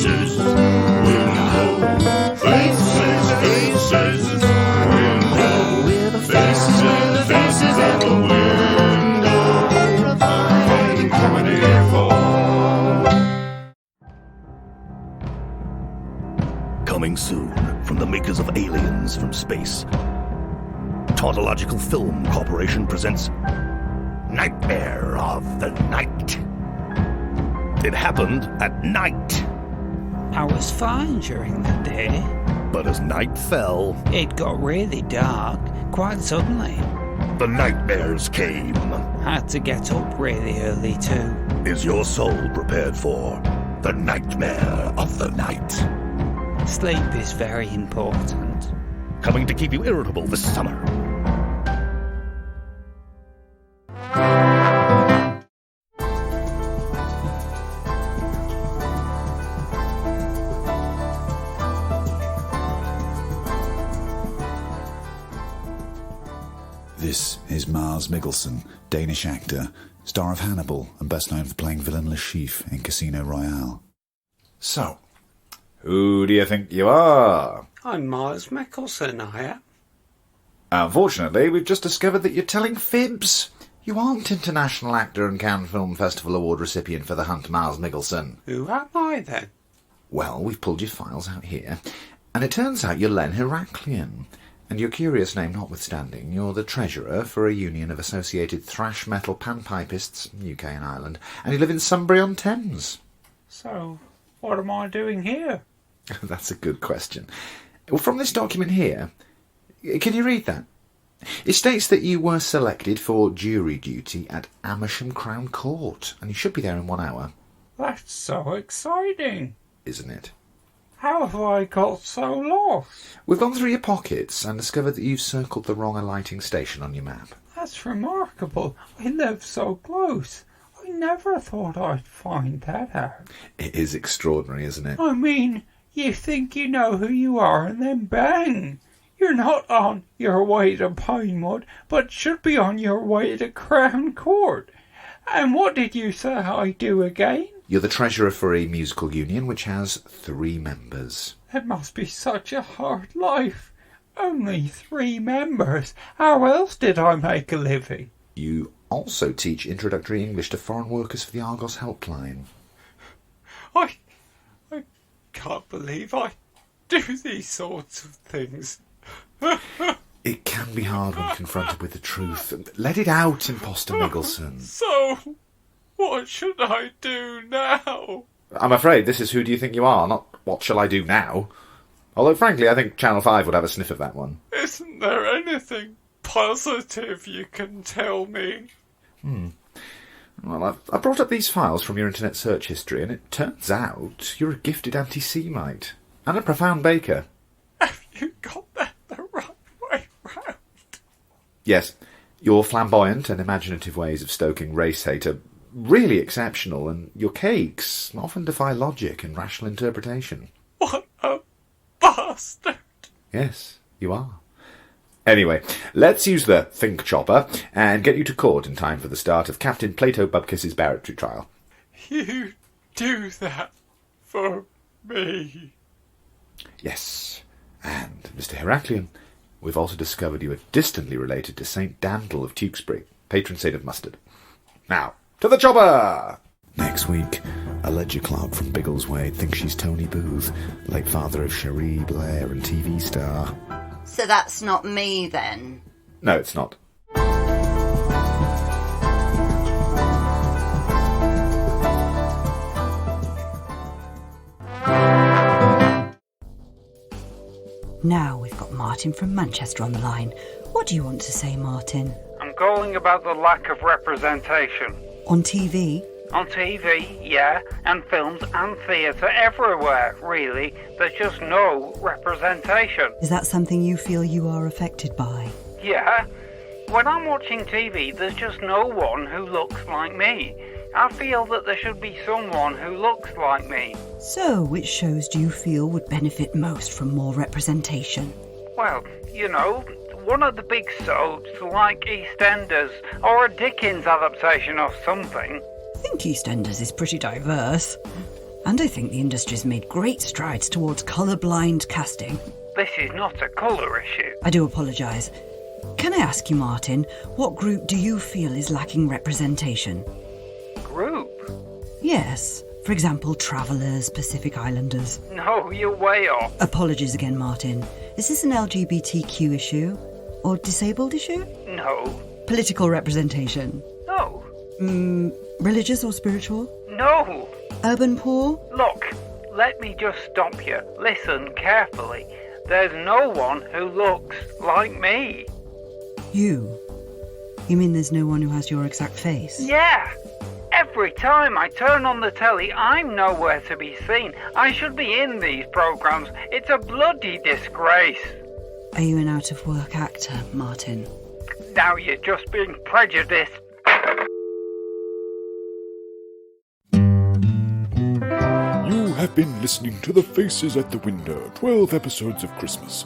faces. We'll know faces, faces. We'll know faces at the window. Fighting comedy for. Coming soon from the makers of Aliens from Space. Tautological Film Corporation presents Nightmare of the Night. It happened at night. I was fine during the day. But as night fell, It got really dark, quite suddenly. the nightmares came. Had to get up really early too. Is your soul prepared for the nightmare of the night? Sleep is very important. Coming to keep you irritable this summer. This is Mars Mikkelsen, Danish actor, star of Hannibal and best known for playing villain Le Chiffre in Casino Royale. So, who do you think you are? I'm Mars Mikkelsen, I am. Unfortunately, we've just discovered that you're telling fibs. You aren't International Actor and Cannes Film Festival Award recipient for The Hunt, Mars Mikkelsen. Who am I then? Well, we've pulled your files out here, and it turns out you're Len Heraklion. And your curious name notwithstanding, you're the treasurer for a union of associated thrash metal panpipists, UK and Ireland, and you live in Sunbury-on-Thames. So, what am I doing here? That's a good question. Well, from this document here, can you read that? It states that you were selected for jury duty at Amersham Crown Court, and you should be there in 1 hour. That's so exciting. Isn't it? How have I got so lost? We've gone through your pockets and discovered that you've circled the wrong alighting station on your map. That's remarkable. I live so close. I never thought I'd find that out. It is extraordinary, isn't it? I mean, you think you know who you are and then bang! You're not on your way to Pinewood, but should be on your way to Crown Court. And what did you say I do again? You're the treasurer for a musical union which has 3 members. It must be such a hard life. Only 3 members. How else did I make a living? You also teach introductory English to foreign workers for the Argos Helpline. I can't believe I do these sorts of things. It can be hard when confronted with the truth. Let it out, Imposter Mikkelsen. So, what should I do now? I'm afraid this is Who Do You Think You Are, not What Shall I Do Now? Although, frankly, I think Channel 5 would have a sniff of that one. Isn't there anything positive you can tell me? Well, I brought up these files from your internet search history, and it turns out you're a gifted anti-Semite and a profound baker. Have you got that the right way round? Yes, your flamboyant and imaginative ways of stoking race hate are really exceptional, and your cakes often defy logic and rational interpretation. What a bastard! Yes, you are. Anyway, let's use the Think Chopper and get you to court in time for the start of Captain Plato Bubkiss's barratry trial. You do that for me? Yes, and Mr. Heraklion, we've also discovered you are distantly related to St. Dandel of Tewkesbury, patron saint of mustard. Now, to the chopper! Next week, a ledger clerk from Biggleswade thinks she's Tony Booth, late father of Cherie Blair and TV star. So that's not me then? No, it's not. Now we've got Martin from Manchester on the line. What do you want to say, Martin? I'm calling about the lack of representation. On TV? On TV, yeah, and films and theatre, everywhere, really. There's just no representation. Is that something you feel you are affected by? Yeah. When I'm watching TV, there's just no one who looks like me. I feel that there should be someone who looks like me. So, which shows do you feel would benefit most from more representation? Well, you know, one of the big soaps like EastEnders, or a Dickens adaptation of something. I think EastEnders is pretty diverse. And I think the industry's made great strides towards colour-blind casting. This is not a colour issue. I do apologise. Can I ask you, Martin, what group do you feel is lacking representation? Group? Yes. For example, travellers, Pacific Islanders. No, you're way off. Apologies again, Martin. Is this an LGBTQ issue? Or disabled issue? No. Political representation? No. Religious or spiritual? No. Urban poor? Look, let me just stop you. Listen carefully. There's no one who looks like me. You? You mean there's no one who has your exact face? Yeah. Every time I turn on the telly, I'm nowhere to be seen. I should be in these programmes. It's a bloody disgrace. Are you an out-of-work actor, Martin? Now you're just being prejudiced. You have been listening to The Faces at the Window, 12 episodes of Christmas.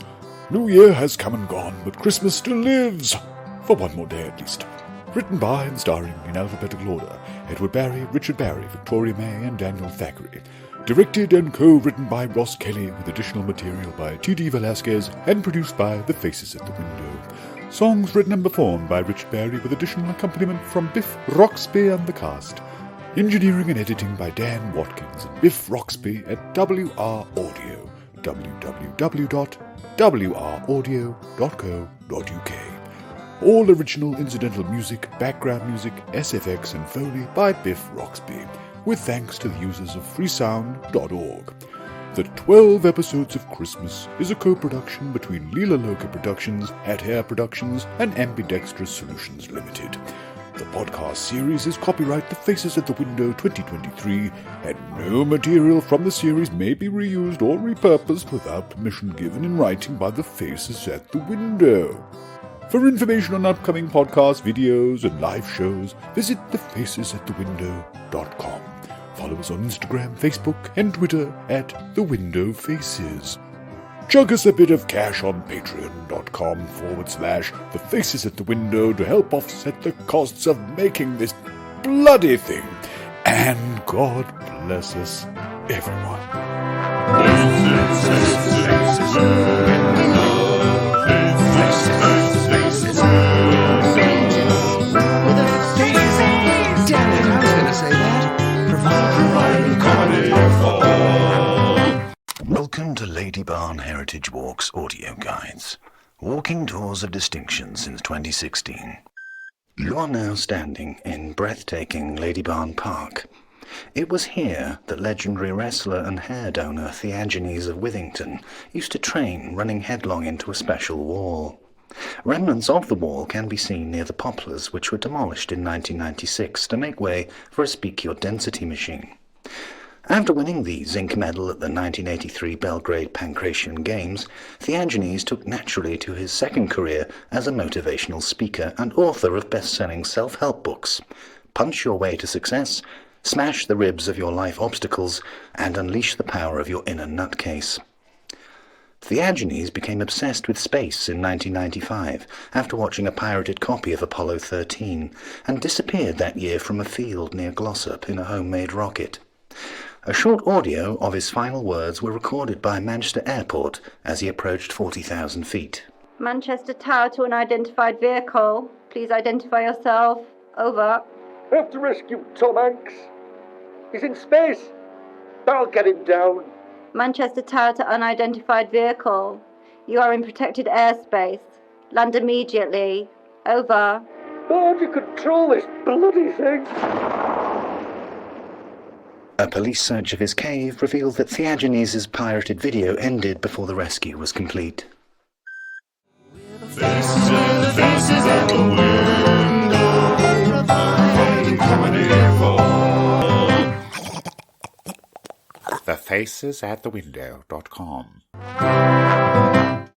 New Year has come and gone, but Christmas still lives. For one more day at least. Written by and starring in alphabetical order, Edward Barry, Richard Barry, Victoria May and Daniel Thackeray. Directed and co-written by Ross Kelly with additional material by T.D. Velasquez and produced by The Faces at the Window. Songs written and performed by Richard Barry with additional accompaniment from Biff Roxby and the cast. Engineering and editing by Dan Watkins and Biff Roxby at WR Audio, www.wraudio.co.uk. All original incidental music, background music, SFX and Foley by Biff Roxby, with thanks to the users of freesound.org. The 12 Episodes of Christmas is a co-production between Leela Loca Productions, At Hair Productions and Ambidextrous Solutions Limited. The podcast series is copyright The Faces at the Window 2023, and no material from the series may be reused or repurposed without permission given in writing by The Faces at the Window. For information on upcoming podcasts, videos, and live shows, visit thefacesatthewindow.com. Follow us on Instagram, Facebook, and Twitter at The Window Faces. Chug us a bit of cash on patreon.com/The Faces at the Window to help offset the costs of making this bloody thing. And God bless us, everyone. Welcome to Lady Barn Heritage Walks audio guides. Walking tours of distinction since 2016. You are now standing in breathtaking Lady Barn Park. It was here that legendary wrestler and hair donor Theagenes of Withington used to train, running headlong into a special wall. Remnants of the wall can be seen near the poplars, which were demolished in 1996 to make way for a Speak Your Density machine. After winning the zinc medal at the 1983 Belgrade Pancratian Games, Theagenes took naturally to his second career as a motivational speaker and author of best-selling self-help books. Punch your way to success, smash the ribs of your life obstacles, and unleash the power of your inner nutcase. Theagenes became obsessed with space in 1995 after watching a pirated copy of Apollo 13 and disappeared that year from a field near Glossop in a homemade rocket. A short audio of his final words were recorded by Manchester Airport as he approached 40,000 feet. Manchester Tower to unidentified vehicle. Please identify yourself. Over. I have to rescue Tom Hanks. He's in space. I'll get him down. Manchester Tower to unidentified vehicle. You are in protected airspace. Land immediately. Over. How do you control this bloody thing? A police search of his cave revealed that Theagenes' pirated video ended before the rescue was complete. Faces at the window, providing comedy for thefacesatthewindow.com